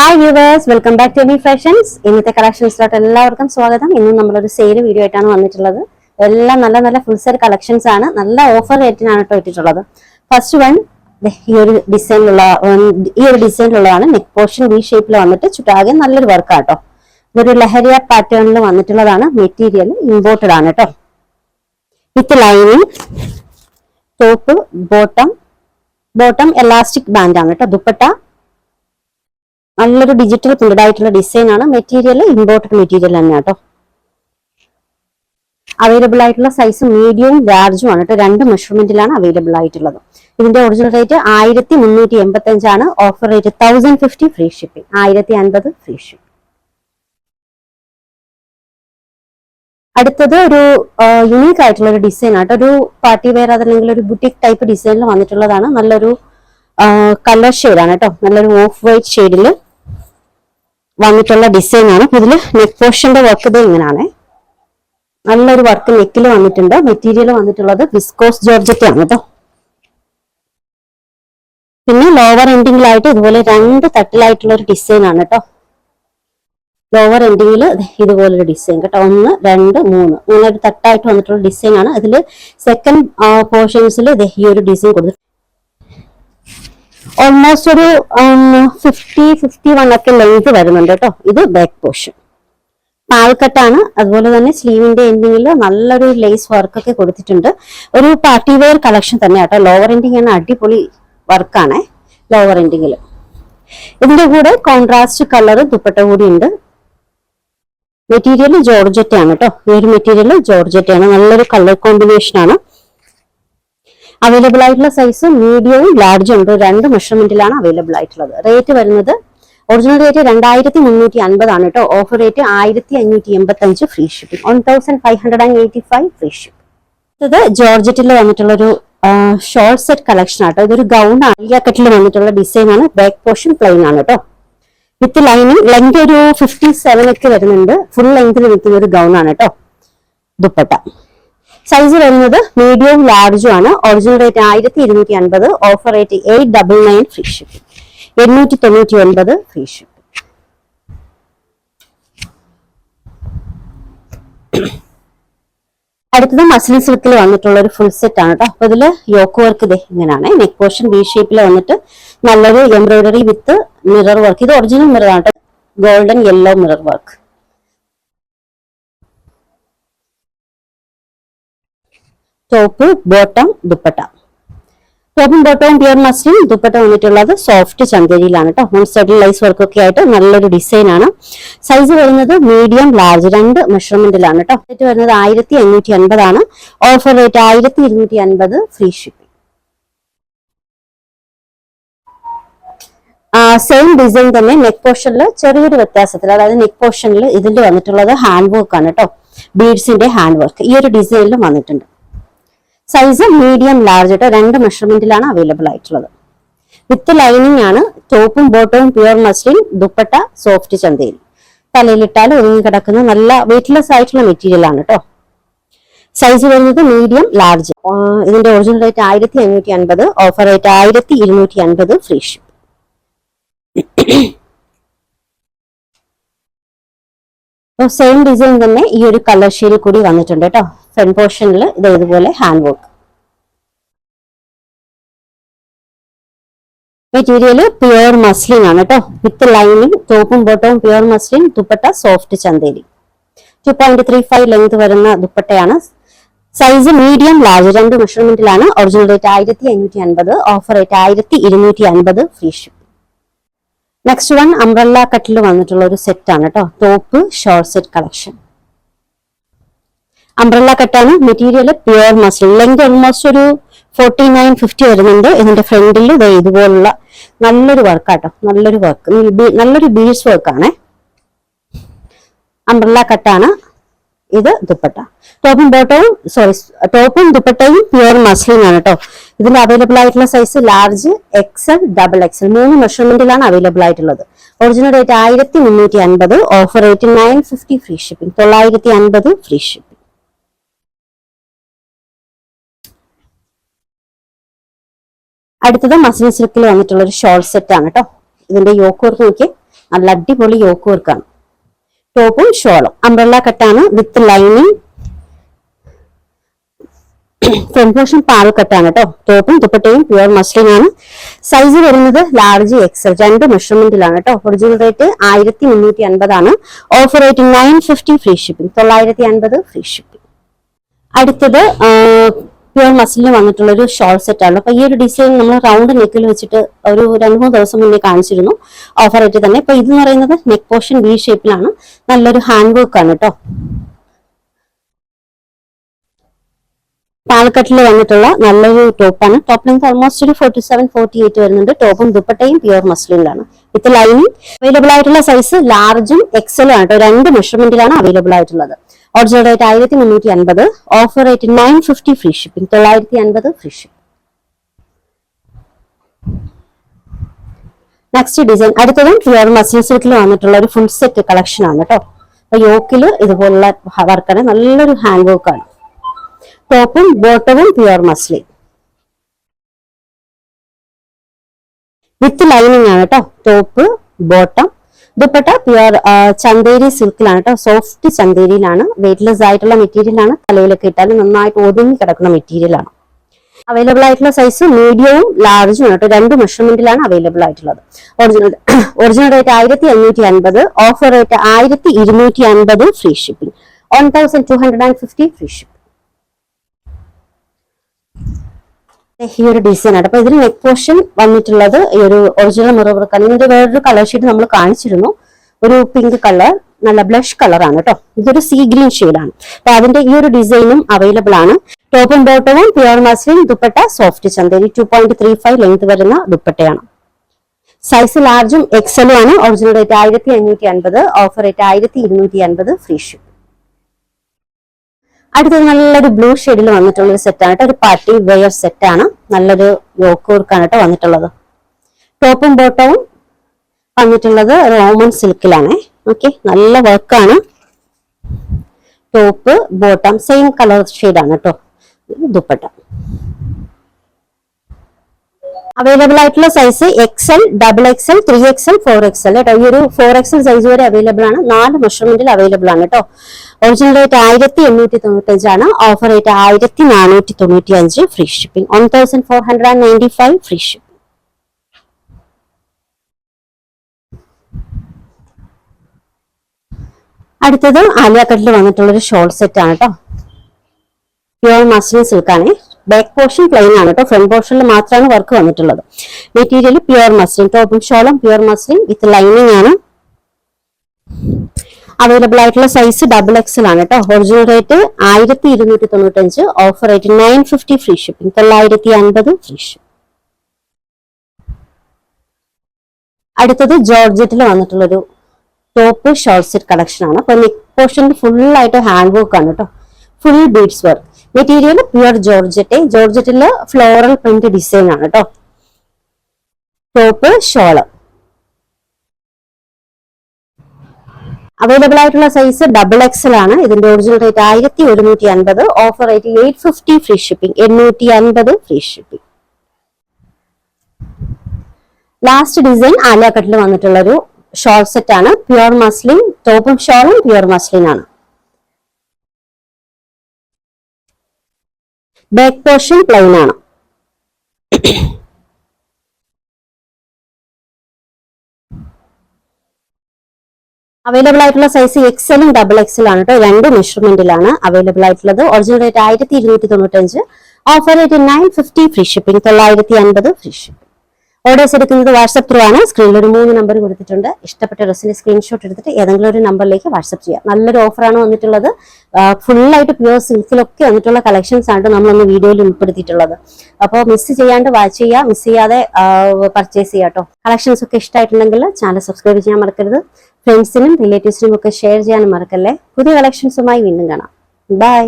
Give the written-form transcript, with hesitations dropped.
Hi viewers, welcome back to Amy fashions. ഇന്നത്തെ കളക്ഷൻസിലോട്ട് എല്ലാവർക്കും സ്വാഗതം. ഇന്നും നമ്മളൊരു സെയിൽ വീഡിയോ ആയിട്ടാണ് വന്നിട്ടുള്ളത്. എല്ലാം നല്ല നല്ല ഫുൾ സെറ്റ് കളക്ഷൻസ് ആണ്. നല്ല ഓഫർ റേറ്റിനാണ് കേട്ടോ ഇട്ടിട്ടുള്ളത്. ഫസ്റ്റ് വൺ ഈ ഒരു ഡിസൈനിലുള്ളതാണ്. നെക്ക് പോർഷൻ വി ഷേപ്പിൽ വന്നിട്ട് ചുറ്റാകെ നല്ലൊരു വർക്ക് ആട്ടോ. ഇതൊരു ലഹരിയ പാറ്റേണിൽ വന്നിട്ടുള്ളതാണ്. മെറ്റീരിയൽ ഇമ്പോർട്ടഡ് ആണ് കേട്ടോ. With lining, top, bottom elastic band ആണ് കേട്ടോ. ദുപ്പട്ട നല്ലൊരു ഡിജിറ്റൽ പ്രിന്റഡ് ആയിട്ടുള്ള ഡിസൈൻ ആണ്. മെറ്റീരിയൽ ഇമ്പോർട്ടഡ് മെറ്റീരിയൽ തന്നെ കേട്ടോ. അവൈലബിൾ ആയിട്ടുള്ള സൈസ് മീഡിയവും ലാർജും ആണ് കേട്ടോ. രണ്ട് മെഷർമെന്റിലാണ് അവൈലബിൾ ആയിട്ടുള്ളത്. ഇതിന്റെ ഒറിജിനൽ റേറ്റ് 1385 ആണ്. Offer rate 1050 free shipping. 1050 free shipping. അടുത്തത് ഒരു യുണീക്ക് ആയിട്ടുള്ള ഒരു ഡിസൈൻ ആട്ടോ. ഒരു പാർട്ടി വെയർ അതല്ലെങ്കിൽ ഒരു ബുട്ടിക് ടൈപ്പ് ഡിസൈനിൽ വന്നിട്ടുള്ളതാണ്. നല്ലൊരു കളർ ഷെയ്ഡാണ് കേട്ടോ. നല്ലൊരു ഓഫ് വൈറ്റ് ഷെയ്ഡിൽ വന്നിട്ടുള്ള ഡിസൈൻ ആണ്. ഇതില് നെക്ക് പോർഷന്റെ വർക്ക് ഇത് ഇങ്ങനെയാണ്. നല്ലൊരു വർക്ക് നെക്കിൽ വന്നിട്ടുണ്ട്. മെറ്റീരിയൽ വന്നിട്ടുള്ളത് വിസ്കോസ് ജോർജറ്റ് ആണ് കേട്ടോ. പിന്നെ ലോവർ എൻഡിങ്ങിലായിട്ട് ഇതുപോലെ രണ്ട് തട്ടിലായിട്ടുള്ള ഒരു ഡിസൈൻ ആണ് കേട്ടോ. ലോവർ എൻഡിങ്ങിൽ ഇതുപോലൊരു ഡിസൈൻ കേട്ടോ. 1, 2, 3 ഇങ്ങനെ ഒരു തട്ടായിട്ട് വന്നിട്ടുള്ള ഡിസൈൻ ആണ്. ഇതിൽ സെക്കൻഡ് പോർഷൻസിൽ ഈ ഒരു ഡിസൈൻ കൊടുത്തു. ഓൾമോസ്റ്റ് ഒരു 50-51 ഒക്കെ ലെങ്ത് വരുന്നുണ്ട് കേട്ടോ. ഇത് ബാക്ക് പോർഷൻ പാൽക്കട്ടാണ്. അതുപോലെ തന്നെ സ്ലീവിന്റെ എൻഡിങ്ങിൽ നല്ലൊരു ലേസ് വർക്ക് ഒക്കെ കൊടുത്തിട്ടുണ്ട്. ഒരു പാർട്ടി വെയർ കളക്ഷൻ തന്നെ കേട്ടോ. ലോവർ എൻഡിങ് ആണ്, അടിപൊളി വർക്കാണ് ലോവർ എൻഡിങ്ങിൽ. ഇതിന്റെ കൂടെ കോൺട്രാസ്റ്റ് കളർ ദുപ്പട്ട കൂടി ഉണ്ട്. മെറ്റീരിയൽ ജോർജറ്റ് ആണ് കേട്ടോ. ഈ ഒരു മെറ്റീരിയൽ ജോർജറ്റ് ആണ്. നല്ലൊരു കളർ കോമ്പിനേഷൻ ആണ്. അവൈലബിൾ ആയിട്ടുള്ള സൈസ് മീഡിയവും ലാർജും ഉണ്ട്. രണ്ട് മെഷർമെന്റിലാണ് അവൈലബിൾ ആയിട്ടുള്ളത്. റേറ്റ് വരുന്നത് ഒറിജിനൽ റേറ്റ് 2350 ആണ് കേട്ടോ. Offer rate 1585 free shipping. 1585 free shipping. ഇത് ജോർജറ്റിൽ വന്നിട്ടുള്ള ഒരു ഷോർട്ട് സെറ്റ് കളക്ഷൻ ആട്ടോ. ഇതൊരു ഗൗൺ ആണ്. കട്ടിൽ വന്നിട്ടുള്ള ഡിസൈൻ ആണ്. ബാക്ക് പോർഷൻ പ്ലെയിൻ ആണ് കേട്ടോ. With lining. ലെങ്ത് ഒരു 57 ഒക്കെ വരുന്നുണ്ട്. ഫുൾ ലെങ്ത്തിൽ നിൽക്കുന്ന ഒരു ഗൗൺ ആണ് കേട്ടോ. ദുപ്പട്ട സൈസ് വരുന്നത് മീഡിയവും ലാർജും ആണ്. Original rate 1250. Offer rate 899 free shipping. 899 free shipping. അടുത്തത് മസ്ലിൻ സിൽക്കിൽ വന്നിട്ടുള്ള ഒരു ഫുൾ സെറ്റ് ആണ് കേട്ടോ. അപ്പൊ ഇതില് യോക്ക് വർക്ക് ഇത് ഇങ്ങനെയാണ്. നെക്ക് പോർഷൻ വി ഷേപ്പിൽ വന്നിട്ട് നല്ലൊരു എംബ്രോയിഡറി വിത്ത് മിറർ വർക്ക്. ഇത് ഒറിജിനൽ മിറർ ആണ് കേട്ടോ. Golden yellow mirror work. Top, bottom, dupatta. ടോപ്പും ബോട്ടവും പ്യുർ മസ്ലിൻ. ദുപ്പട്ട വന്നിട്ടുള്ളത് സോഫ്റ്റ് ചന്തേരിയിലാണ് കേട്ടോ. 1 സൈഡിൽ ലൈസ് വർക്ക് ഒക്കെ ആയിട്ട് നല്ലൊരു ഡിസൈൻ ആണ്. സൈസ് വരുന്നത് മീഡിയം ലാർജ് രണ്ട് മെഷർമെന്റിലാണ് കേട്ടോ. റേറ്റ് വരുന്നത് 1550 ആണ്. Offer rate 1250 free shipping. Same design തന്നെ നെക്ക് പോർഷനിൽ ചെറിയൊരു വ്യത്യാസത്തിൽ, അതായത് നെക്ക് പോർഷനിൽ ഇതിൽ വന്നിട്ടുള്ളത് ഹാൻഡ് വർക്ക് ആണ് കേട്ടോ. ബീഡ്സിന്റെ ഹാൻഡ് വർക്ക് ഈ ഒരു ഡിസൈനിലും വന്നിട്ടുണ്ട്. സൈസ് മീഡിയം ലാർജ് കേട്ടോ. രണ്ട് മെഷർമെന്റിലാണ് അവൈലബിൾ ആയിട്ടുള്ളത്. വിത്ത് ലൈനിങ് ആണ്. ടോപ്പും ബോട്ടവും pure muslin. Dupatta soft Chanderi. തലയിലിട്ടാൽ ഒതുങ്ങി കിടക്കുന്ന നല്ല വെയിറ്റ്ലെസ് ആയിട്ടുള്ള മെറ്റീരിയൽ ആണ് കേട്ടോ. സൈസ് വരുന്നത് മീഡിയം ലാർജ്. ഇതിന്റെ original rate 1550. Offer rate 1250 free ship. Same design തന്നെ ഈ ഒരു കളർ ഷെയ്ഡിൽ കൂടി വന്നിട്ടുണ്ട് കേട്ടോ. ഫ്രണ്ട് പോർഷനിൽ ഇത് ഇതുപോലെ hand work. Material pure muslin ആണ് കേട്ടോ. With lining. ടോപ്പും ബോട്ടവും pure muslin. Dupatta soft Chanderi. 2.35 length വരുന്ന ദുപ്പട്ടയാണ്. സൈസ് മീഡിയം ലാർജ് രണ്ട് മെഷർമെന്റിലാണ്. Original rate 1550. Offer rate 1250 free ship. Next one umbrella കട്ടിൽ വന്നിട്ടുള്ള ഒരു സെറ്റ് ആണ് കേട്ടോ. Top short set collection. Umbrella കട്ടാണ്. Material pure muslin. Length almost ഒരു 49-50 വരുന്നുണ്ട്. ഇതിന്റെ ഫ്രണ്ടിൽ ഇതുപോലുള്ള നല്ലൊരു വർക്കാട്ടോ. നല്ലൊരു വർക്ക്, നല്ലൊരു ബീഡ്സ് വർക്കാണ്. അംബ്രല്ല കട്ടാണ്. ഇത് ദുപ്പട്ട. ടോപ്പും ദുപ്പട്ടയും പ്യുർ മസ്ലിൻ ആണ് കേട്ടോ. ഇതിൽ അവൈലബിൾ ആയിട്ടുള്ള സൈസ് ലാർജ്, XL, XXL 3 മെഷർമെന്റിലാണ് അവൈലബിൾ ആയിട്ടുള്ളത്. Original rate 1350. Offer rate 950 free shipping. 950 free shipping. അടുത്തത് മസ്ലിൻ സിൽക്കിൽ വന്നിട്ടുള്ള ഒരു ഷോർട്ട് സെറ്റ് ആണ് കേട്ടോ. ഇതിന്റെ യോക്ക് വർക്ക് നോക്കി നല്ല അടിപൊളി യോക്ക് വർക്കാണ്. ടോപ്പും ഷോളും അംബ്രല്ല കട്ടാണ് വിത്ത് ലൈനിങ്. ഫ്രണ്ട് പോർഷൻ പാൽ കട്ടാണ് കേട്ടോ. ടോപ്പും ദുപ്പട്ടയും പ്യുവർ മസ്ലിൻ ആണ്. സൈസ് വരുന്നത് ലാർജ് എക്സൽ, 2 മെഷർമെന്റിലാണ് കേട്ടോ. ഒറിജിനൽ റേറ്റ് 1350 ആണ്. Offer rate 950 free shipping, 950 free shipping. അടുത്തത് പ്യുവർ മസിലിന് വന്നിട്ടുള്ള ഒരു ഷോൾ സെറ്റ് ആണ്. അപ്പൊ ഈ ഒരു ഡിസൈൻ നമ്മൾ റൗണ്ട് നെക്കിൽ വെച്ചിട്ട് ഒരു 2-3 ദിവസം മുന്നേ കാണിച്ചിരുന്നു. ഓഫർ റേറ്റ് തന്നെ. ഇപ്പൊ ഇത് പറയുന്നത് നെക്ക് പോർഷൻ വി ഷേപ്പിലാണ്. നല്ലൊരു ഹാൻഡ് വർക്ക് ആണ് കേട്ടോ. പാലക്കാട്ടിൽ വന്നിട്ടുള്ള നല്ലൊരു ടോപ്പാണ്. ടോപ്പ് ലെങ്ത് ഓൾമോസ്റ്റ് ഒരു 47-48 വരുന്നുണ്ട്. ടോപ്പും ദുപ്പട്ടയും പ്യുവർ മസ്ലിനിലാണ് വിത്ത് ലൈനിങ്. അവൈലബിൾ ആയിട്ടുള്ള സൈസ് ലാർജും എക്സലും ആണ് കേട്ടോ. 2 മെഷർമെന്റിലാണ് അവൈലബിൾ ആയിട്ടുള്ളത്. Original rate 1350, offer rate 950 free shipping, 950 free shipping. Next design അടുത്തതും പ്യുവർ മസ്ലിൻ സിൽക്കിൽ വന്നിട്ടുള്ള ഒരു ഫുൾ സെറ്റ് കളക്ഷൻ ആണ് കേട്ടോ. അപ്പൊ യോക്കില് ഇതുപോലുള്ള വർക്കാണ്, നല്ലൊരു ഹാൻഡ് വർക്ക് ആണ്. ടോപ്പും ബോട്ടവും പ്യുവർ മസ്ലിൻ വിത്ത് ലൈനിങ് ആണ് കേട്ടോ. Top bottom. Dupatta pure Chanderi സിൽക്കിലാണ് കേട്ടോ. സോഫ്റ്റ് ചന്തേരിയിലാണ്. വെയിറ്റ്ലെസ് ആയിട്ടുള്ള മെറ്റീരിയൽ ആണ്. തലയിലൊക്കെ ഇട്ടാലും നന്നായിട്ട് ഒതുങ്ങി കിടക്കുന്ന മെറ്റീരിയൽ ആണ്. അവൈലബിൾ ആയിട്ടുള്ള സൈസ് മീഡിയവും ലാർജും ആണ് കേട്ടോ. 2 മെഷർമെന്റിലാണ് അവൈലബിൾ ആയിട്ടുള്ളത്. Original rate 1550, offer rate 1250 free shipping, 1250 free shipping. ഈ ഒരു ഡിസൈൻ ആണ്. അപ്പൊ ഇതിന് നെക്ക് പോർഷൻ വന്നിട്ടുള്ളത് ഈ ഒരു ഒറിജിനൽ മിറർ വർക്കാണ്. ഇതിന്റെ വേറൊരു കളർ ഷീറ്റ് നമ്മൾ കാണിച്ചിരുന്നു. ഒരു പിങ്ക് കളർ, നല്ല ബ്ലഷ് കളർ ആണ് കേട്ടോ. ഇതൊരു സീ ഗ്രീൻ ഷെയ്ഡാണ്. അപ്പൊ അതിന്റെ ഈ ഒരു ഡിസൈനും അവൈലബിൾ ആണ്. ടോപ്പും ബോട്ടവും pure muslin, dupatta soft Chanderi, 2.35 length വരുന്ന ദുപ്പട്ടയാണ്. സൈസ് ലാർജും എക്സലും ആണ്. Original rate 1550, offer rate 1250 free ship. അടുത്തത് നല്ലൊരു ബ്ലൂ ഷെയ്ഡിൽ വന്നിട്ടുള്ള ഒരു സെറ്റാണ് കേട്ടോ. ഒരു പാർട്ടി വെയർ സെറ്റാണ്. നല്ലൊരു യോക്ക് വർക്കാണ് കേട്ടോ വന്നിട്ടുള്ളത്. ടോപ്പും ബോട്ടവും വന്നിട്ടുള്ളത് റോമൻ സിൽക്കിലാണ്. ഓക്കെ, നല്ല വർക്കാണ്. ടോപ്പ് ബോട്ടം സെയിം കളർ ഷെയ്ഡാണ് കേട്ടോ. ദുപ്പട്ട അവൈലബിൾ ആയിട്ടുള്ള size Excel, XXL, 3XL, 4XL കേട്ടോ. ഈ ഒരു 4XL സൈസ് വരെ അവൈലബിൾ ആണ്. 4 മെഷർമെന്റിൽ അവൈലബിൾ ആണ് കേട്ടോ. ഒറിജിനൽ റേറ്റ് 1895 ആണ്. Offer rate 1495 free shipping, 1495 free shipping. അടുത്തത് ആലിയ കട്ടിൽ വന്നിട്ടുള്ള ഒരു ഷോൾ സെറ്റ് ആണ് കേട്ടോ. പ്യുവർ മസ്ലിൻ സിൽക്കാണ്. ബാക്ക് പോർഷൻ പ്ലെയിൻ ആണ് കേട്ടോ. ഫ്രണ്ട് പോർഷനിൽ മാത്രമാണ് വർക്ക് വന്നിട്ടുള്ളത്. Material pure muslin. ടോപ്പും ഷോളും പ്യുവർ മസ്ലിൻ വിത്ത് ലൈനിങ് ആണ്. അവൈലബിൾ ആയിട്ടുള്ള സൈസ് XXL ആണ് കേട്ടോ. Original rate 1295, offer rate 950 free shipping, 950 free shipping. അടുത്തത് ജോർജറ്റിൽ വന്നിട്ടുള്ളൊരു ടോപ്പ് ഷോർട്ട് സെറ്റ് കളക്ഷൻ ആണ്. അപ്പൊ നെക്ക് പോർഷനിൽ ഫുൾ ആയിട്ട് ഹാൻഡ് വർക്ക് ആണ് കേട്ടോ. Full beads work. Material pure georgette. ജോർജറ്റില് ഫ്ലോറൽ പ്രിന്റ് ഡിസൈൻ ആണ് കേട്ടോ. Top shawl. അവൈലബിൾ ആയിട്ടുള്ള സൈസ് XXL ആണ്. ഇതിന്റെ original rate 1150, offer rate 850 free shipping, 850 free shipping. Last design Alia കട്ടിൽ വന്നിട്ടുള്ള ഒരു ഷോർട്ട് സെറ്റ് ആണ്. Pure muslin. ടോപ്പും ഷോളും പ്യുവർ മസ്ലിൻ ആണ്. ബാക്ക് പോർഷൻ പ്ലെയിൻ ആണ്. അവൈലബിൾ ആയിട്ടുള്ള സൈസ് എക്സലും XXL ആണ് കേട്ടോ. 2 മെഷർമെന്റിലാണ് അവൈലബിൾ ആയിട്ടുള്ളത്. Original rate 1295, offer rate 950 free shipping, 950 free shipping. Orders എടുക്കുന്നത് വാട്സ്ആപ്പ് ത്രൂ ആണ്. സ്ക്രീനിൽ ഒരു 3 നമ്പർ കൊടുത്തിട്ടുണ്ട്. ഇഷ്ടപ്പെട്ട ഡ്രസ്സിന്റെ സ്ക്രീൻഷോട്ട് എടുത്തിട്ട് ഏതെങ്കിലും ഒരു നമ്പറിലേക്ക് വാട്സ്ആപ്പ് ചെയ്യാം. നല്ലൊരു ഓഫറാണ് വന്നിട്ടുള്ളത്. ഫുള്ളായിട്ട് പ്യുവർ സിൽക്കിലൊക്കെ വന്നിട്ടുള്ള കളക്ഷൻസ് ആണ് നമ്മളൊന്ന് വീഡിയോയിൽ ഉൾപ്പെടുത്തിയിട്ടുള്ളത്. അപ്പോൾ മിസ് ചെയ്യാണ്ട് വാച്ച് ചെയ്യുക, മിസ് ചെയ്യാതെ പർച്ചേസ് ചെയ്യാം കേട്ടോ. കളക്ഷൻസ് ഒക്കെ ഇഷ്ടമായിട്ടുണ്ടെങ്കിൽ ചാനൽ സബ്സ്ക്രൈബ് ചെയ്യാൻ മറക്കരുത്. ഫ്രണ്ട്സിനും റിലേറ്റീവ്സിനും ഒക്കെ ഷെയർ ചെയ്യാനും മറക്കല്ലേ. പുതിയ കളക്ഷൻസുമായി വീണ്ടും കാണാം. ബൈ.